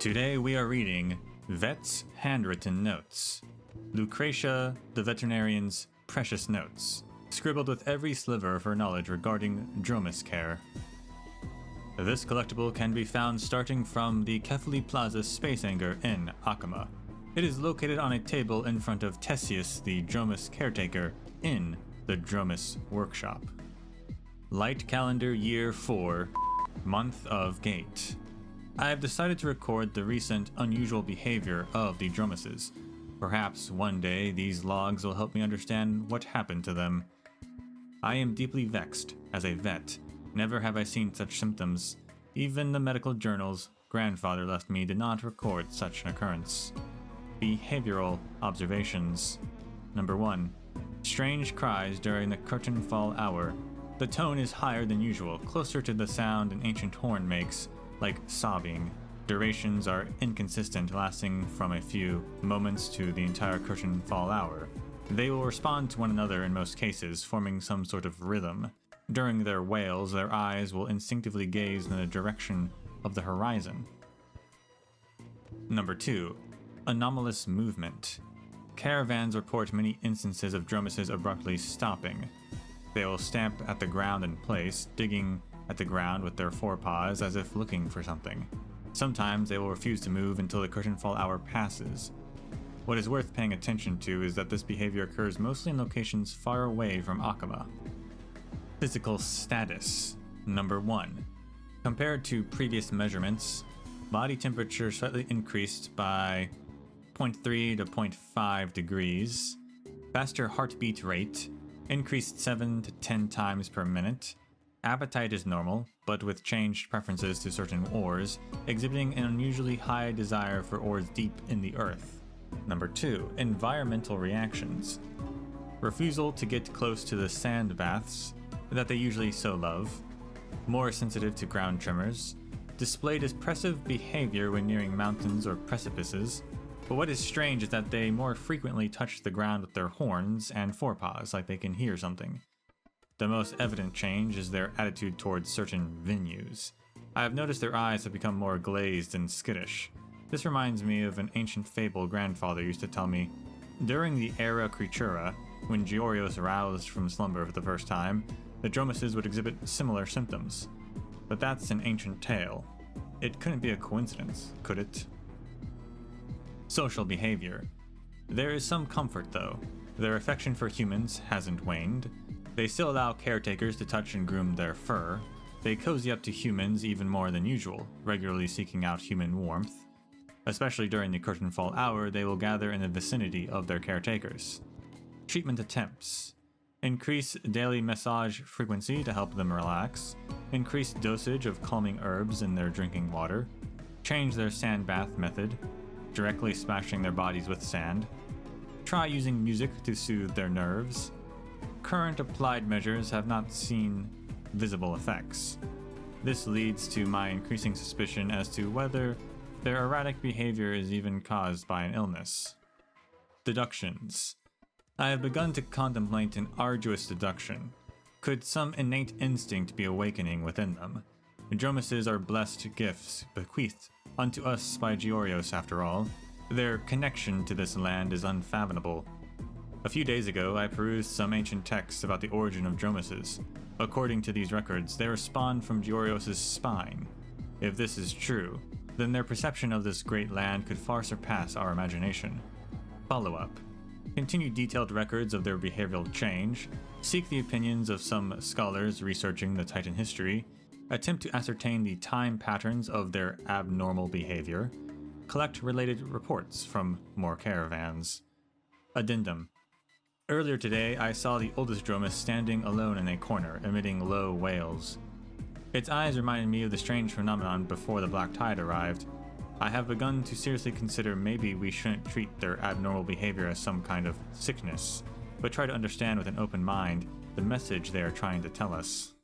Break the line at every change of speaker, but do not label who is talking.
Today we are reading Vet's Handwritten Notes, Lucretia the Veterinarian's Precious Notes, scribbled with every sliver of her knowledge regarding dromas care. This collectible can be found starting from the Kefali Plaza Space Hangar in Akama. It is located on a table in front of Tessius, the dromas caretaker, in the dromas workshop. Light calendar year 4, month of gate. I have decided to record the recent unusual behavior of the dromases. Perhaps one day these logs will help me understand what happened to them. I am deeply vexed as a vet. Never have I seen such symptoms. Even the medical journals grandfather left me did not record such an occurrence. Behavioral observations. Number 1. Strange cries during the curtain fall hour. The tone is higher than usual, closer to the sound an ancient horn makes, like sobbing. Durations are inconsistent, lasting from a few moments to the entire curtain fall hour. They will respond to one another in most cases, forming some sort of rhythm. During their wails, their eyes will instinctively gaze in the direction of the horizon. Number 2. Anomalous movement. Caravans report many instances of dromases abruptly stopping. They will stamp at the ground in place, digging at the ground with their forepaws as if looking for something. Sometimes they will refuse to move until the curtain fall hour passes. What is worth paying attention to is that this behavior occurs mostly in locations far away from Akama. Physical status. Number 1. Compared to previous measurements, body temperature slightly increased by 0.3 to 0.5 degrees. Faster heartbeat rate, increased 7 to 10 times per minute. Appetite is normal, but with changed preferences to certain ores, exhibiting an unusually high desire for ores deep in the earth. Number 2. Environmental reactions. Refusal to get close to the sand baths that they usually so love. More sensitive to ground tremors. Displayed expressive behavior when nearing mountains or precipices. But what is strange is that they more frequently touch the ground with their horns and forepaws, like they can hear something. The most evident change is their attitude towards certain venues. I have noticed their eyes have become more glazed and skittish. This reminds me of an ancient fable grandfather used to tell me. During the Era Creatura, when Giorios roused from slumber for the first time, the dromases would exhibit similar symptoms. But that's an ancient tale. It couldn't be a coincidence, could it? Social behavior. There is some comfort, though. Their affection for humans hasn't waned. They still allow caretakers to touch and groom their fur. They cozy up to humans even more than usual, regularly seeking out human warmth. Especially during the curtain fall hour, they will gather in the vicinity of their caretakers. Treatment attempts. Increase daily massage frequency to help them relax. Increase dosage of calming herbs in their drinking water. Change their sand bath method, directly splashing their bodies with sand. Try using music to soothe their nerves. Current applied measures have not seen visible effects. This leads to my increasing suspicion as to whether their erratic behavior is even caused by an illness. Deductions. I have begun to contemplate an arduous deduction. Could some innate instinct be awakening within them? Dromases are blessed gifts bequeathed unto us by Giorios after all. Their connection to this land is unfathomable. A few days ago, I perused some ancient texts about the origin of dromases. According to these records, they spawned from Giorios' spine. If this is true, then their perception of this great land could far surpass our imagination. Follow-up. Continue detailed records of their behavioral change. Seek the opinions of some scholars researching the Titan history. Attempt to ascertain the time patterns of their abnormal behavior. Collect related reports from more caravans. Addendum. Earlier today, I saw the oldest dromas standing alone in a corner, emitting low wails. Its eyes reminded me of the strange phenomenon before the black tide arrived. I have begun to seriously consider maybe we shouldn't treat their abnormal behavior as some kind of sickness, but try to understand with an open mind the message they are trying to tell us.